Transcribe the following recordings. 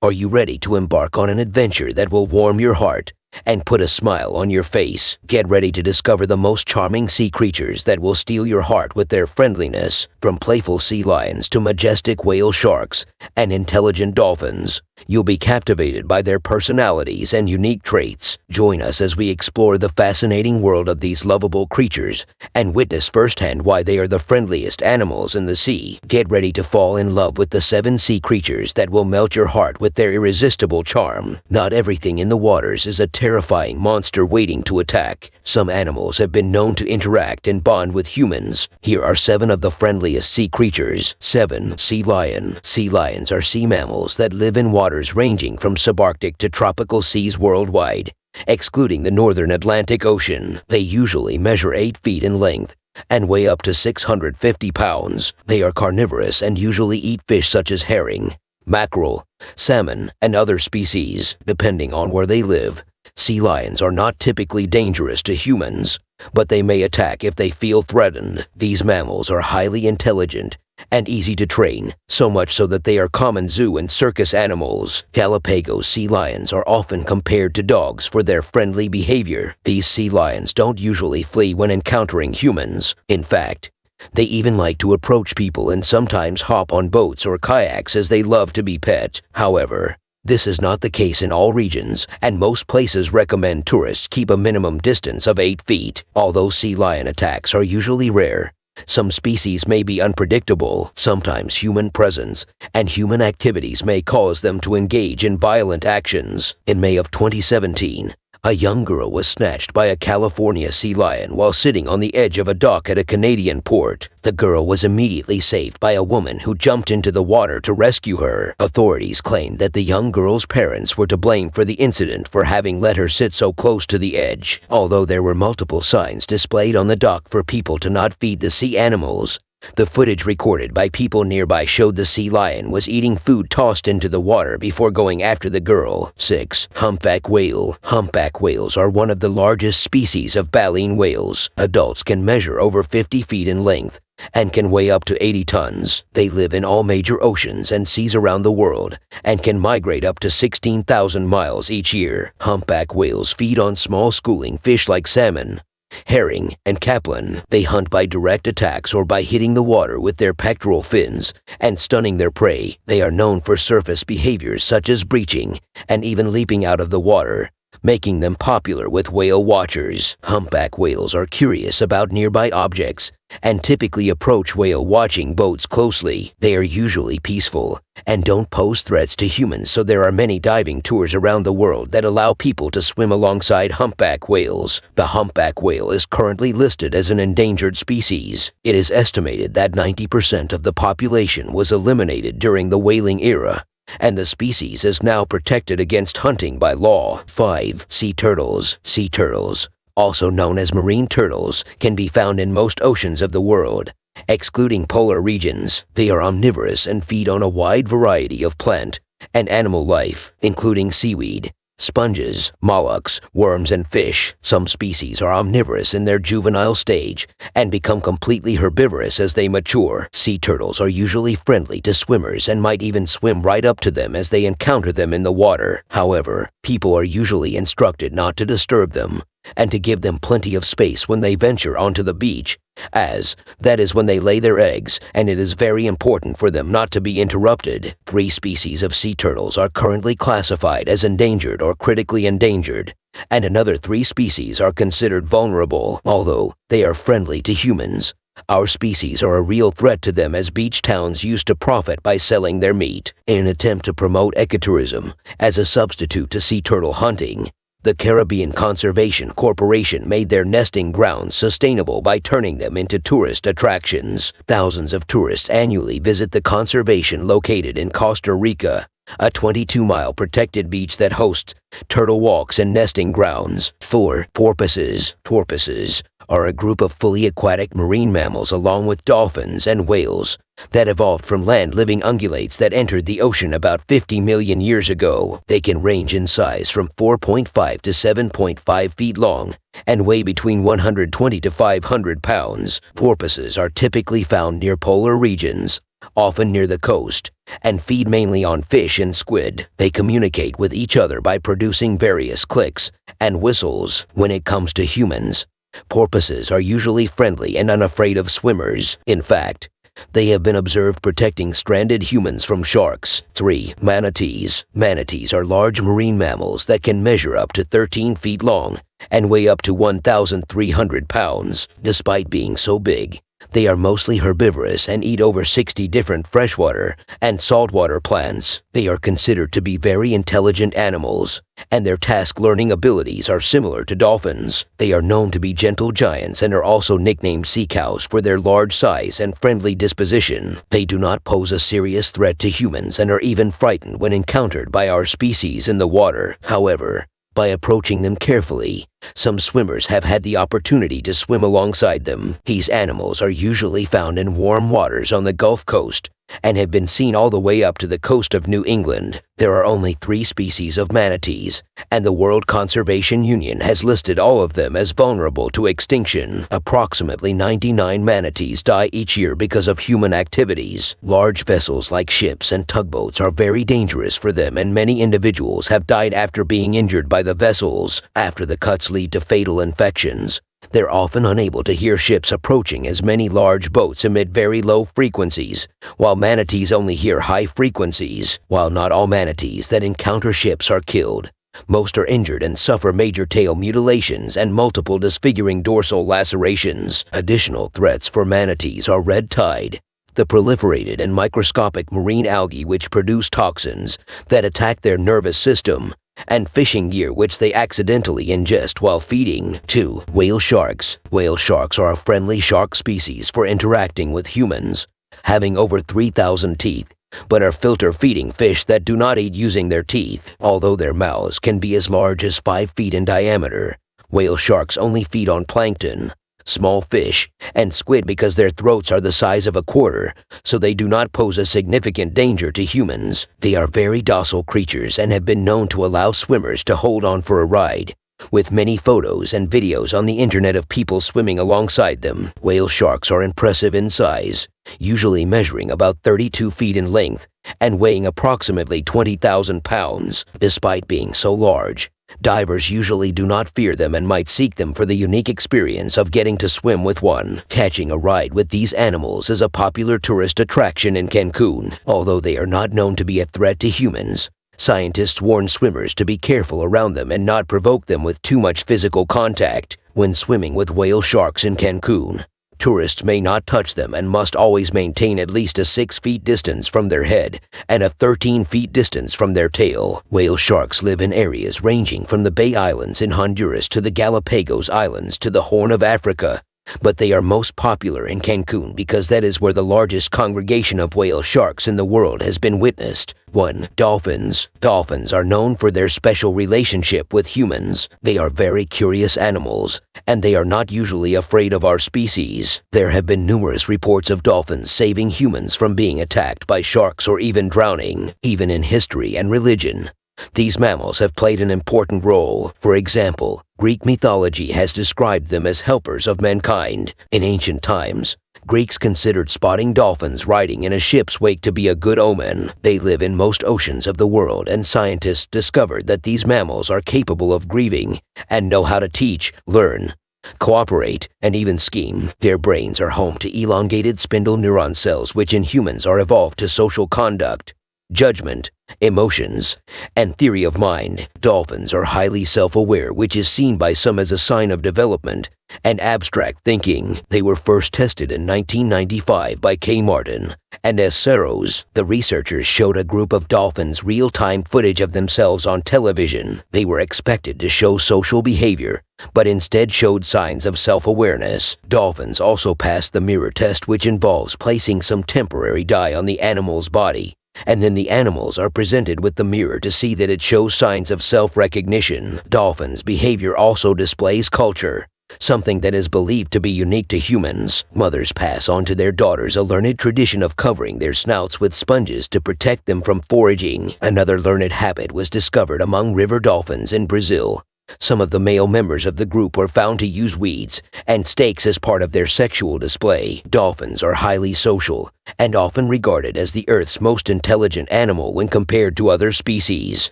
Are you ready to embark on an adventure that will warm your heart and put a smile on your face? Get ready to discover the most charming sea creatures that will steal your heart with their friendliness, from playful sea lions to majestic whale sharks and intelligent dolphins. You'll be captivated by their personalities and unique traits. Join us as we explore the fascinating world of these lovable creatures and witness firsthand why they are the friendliest animals in the sea. Get ready to fall in love with the 7 sea creatures that will melt your heart with their irresistible charm. Not everything in the waters is a terrifying monster waiting to attack. Some animals have been known to interact and bond with humans. Here are 7 of the friendliest sea creatures. 7. Sea lion. Sea lions are sea mammals that live in waters ranging from subarctic to tropical seas worldwide, excluding the northern Atlantic Ocean. They usually measure 8 feet in length and weigh up to 650 pounds. They are carnivorous and usually eat fish such as herring, mackerel, salmon, and other species, depending on where they live. Sea lions are not typically dangerous to humans, but they may attack if they feel threatened. These mammals are highly intelligent and easy to train, so much so that they are common zoo and circus animals. Galapagos sea lions are often compared to dogs for their friendly behavior. These sea lions don't usually flee when encountering humans. In fact, they even like to approach people and sometimes hop on boats or kayaks as they love to be pet. However, this is not the case in all regions, and most places recommend tourists keep a minimum distance of 8 feet. Although sea lion attacks are usually rare, some species may be unpredictable. Sometimes human presence and human activities may cause them to engage in violent actions. In May of 2017, a young girl was snatched by a California sea lion while sitting on the edge of a dock at a Canadian port. The girl was immediately saved by a woman who jumped into the water to rescue her. Authorities claimed that the young girl's parents were to blame for the incident for having let her sit so close to the edge. Although there were multiple signs displayed on the dock for people to not feed the sea animals, the footage recorded by people nearby showed the sea lion was eating food tossed into the water before going after the girl. 6. Humpback whale. Humpback whales are one of the largest species of baleen whales. Adults can measure over 50 feet in length and can weigh up to 80 tons. They live in all major oceans and seas around the world and can migrate up to 16,000 miles each year. Humpback whales feed on small schooling fish like salmon, herring, and capelin. They hunt by direct attacks or by hitting the water with their pectoral fins and stunning their prey. They are known for surface behaviors such as breaching and even leaping out of the water, making them popular with whale watchers. Humpback whales are curious about nearby objects and typically approach whale watching boats closely. They are usually peaceful and don't pose threats to humans, so there are many diving tours around the world that allow people to swim alongside humpback whales. The humpback whale is currently listed as an endangered species. It is estimated that 90% of the population was eliminated during the whaling era, and the species is now protected against hunting by law. 5. Sea turtles. Sea turtles, also known as marine turtles, can be found in most oceans of the world, excluding polar regions. They are omnivorous and feed on a wide variety of plant and animal life, including seaweed, sponges, mollusks, worms, and fish. Some species are omnivorous in their juvenile stage and become completely herbivorous as they mature. Sea turtles are usually friendly to swimmers and might even swim right up to them as they encounter them in the water. However, people are usually instructed not to disturb them and to give them plenty of space when they venture onto the beach, as that is when they lay their eggs, and it is very important for them not to be interrupted. 3 species of sea turtles are currently classified as endangered or critically endangered, and another 3 species are considered vulnerable. Although they are friendly to humans, our species are a real threat to them, as beach towns used to profit by selling their meat. In an attempt to promote ecotourism as a substitute to sea turtle hunting, the Caribbean Conservation Corporation made their nesting grounds sustainable by turning them into tourist attractions. Thousands of tourists annually visit the conservation located in Costa Rica, a 22-mile protected beach that hosts turtle walks and nesting grounds. 4. Porpoises. Porpoises are a group of fully aquatic marine mammals along with dolphins and whales that evolved from land-living ungulates that entered the ocean about 50 million years ago. They can range in size from 4.5 to 7.5 feet long and weigh between 120 to 500 pounds. Porpoises are typically found near polar regions, often near the coast, and feed mainly on fish and squid. They communicate with each other by producing various clicks and whistles. When it comes to humans, porpoises are usually friendly and unafraid of swimmers. In fact, they have been observed protecting stranded humans from sharks. 3. Manatees. Manatees are large marine mammals that can measure up to 13 feet long and weigh up to 1,300 pounds. Despite being so big, they are mostly herbivorous and eat over 60 different freshwater and saltwater plants. They are considered to be very intelligent animals, and their task-learning abilities are similar to dolphins. They are known to be gentle giants and are also nicknamed sea cows for their large size and friendly disposition. They do not pose a serious threat to humans and are even frightened when encountered by our species in the water. However, by approaching them carefully, some swimmers have had the opportunity to swim alongside them. These animals are usually found in warm waters on the Gulf Coast and have been seen all the way up to the coast of New England. There are only 3 species of manatees, and the World Conservation Union has listed all of them as vulnerable to extinction. Approximately 99 manatees die each year because of human activities. Large vessels like ships and tugboats are very dangerous for them, and many individuals have died after being injured by the vessels. After the cuts lead to fatal infections, they're often unable to hear ships approaching as many large boats emit very low frequencies, while manatees only hear high frequencies. While not all manatees that encounter ships are killed, most are injured and suffer major tail mutilations and multiple disfiguring dorsal lacerations. Additional threats for manatees are red tide, the proliferated and microscopic marine algae which produce toxins that attack their nervous system, and fishing gear which they accidentally ingest while feeding. 2. Whale sharks. Whale sharks are a friendly shark species for interacting with humans, having over 3,000 teeth, but are filter-feeding fish that do not eat using their teeth. Although their mouths can be as large as 5 feet in diameter, whale sharks only feed on plankton, small fish, and squid because their throats are the size of a quarter, so they do not pose a significant danger to humans. They are very docile creatures and have been known to allow swimmers to hold on for a ride, with many photos and videos on the internet of people swimming alongside them. Whale sharks are impressive in size, usually measuring about 32 feet in length and weighing approximately 20,000 pounds. Despite being so large, divers usually do not fear them and might seek them for the unique experience of getting to swim with one. Catching a ride with these animals is a popular tourist attraction in Cancun. Although they are not known to be a threat to humans, scientists warn swimmers to be careful around them and not provoke them with too much physical contact. When swimming with whale sharks in Cancun, tourists may not touch them and must always maintain at least a 6 feet distance from their head and a 13 feet distance from their tail. Whale sharks live in areas ranging from the Bay Islands in Honduras to the Galapagos Islands to the Horn of Africa, but they are most popular in Cancun because that is where the largest congregation of whale sharks in the world has been witnessed. 1. Dolphins. Dolphins are known for their special relationship with humans. They are very curious animals, and they are not usually afraid of our species. There have been numerous reports of dolphins saving humans from being attacked by sharks or even drowning. Even in history and religion, these mammals have played an important role. For example, Greek mythology has described them as helpers of mankind. In ancient times, Greeks considered spotting dolphins riding in a ship's wake to be a good omen. They live in most oceans of the world, and scientists discovered that these mammals are capable of grieving and know how to teach, learn, cooperate, and even scheme. Their brains are home to elongated spindle neuron cells which in humans are evolved to social conduct, judgment, emotions, and theory of mind. Dolphins are highly self-aware, which is seen by some as a sign of development and abstract thinking. They were first tested in 1995 by K. Martin and S. Serros. The researchers showed a group of dolphins real-time footage of themselves on television. They were expected to show social behavior, but instead showed signs of self-awareness. Dolphins also passed the mirror test, which involves placing some temporary dye on the animal's body, and then the animals are presented with the mirror to see that it shows signs of self-recognition. Dolphins' behavior also displays culture, something that is believed to be unique to humans. Mothers pass on to their daughters a learned tradition of covering their snouts with sponges to protect them from foraging. Another learned habit was discovered among river dolphins in Brazil, Some of the male members of the group were found to use weeds and steaks as part of their sexual display. Dolphins are highly social and often regarded as the Earth's most intelligent animal when compared to other species.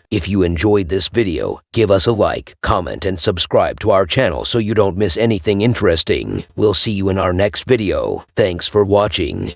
If you enjoyed this video, give us a like, comment, and subscribe to our channel so you don't miss anything interesting. We'll see you in our next video. Thanks for watching.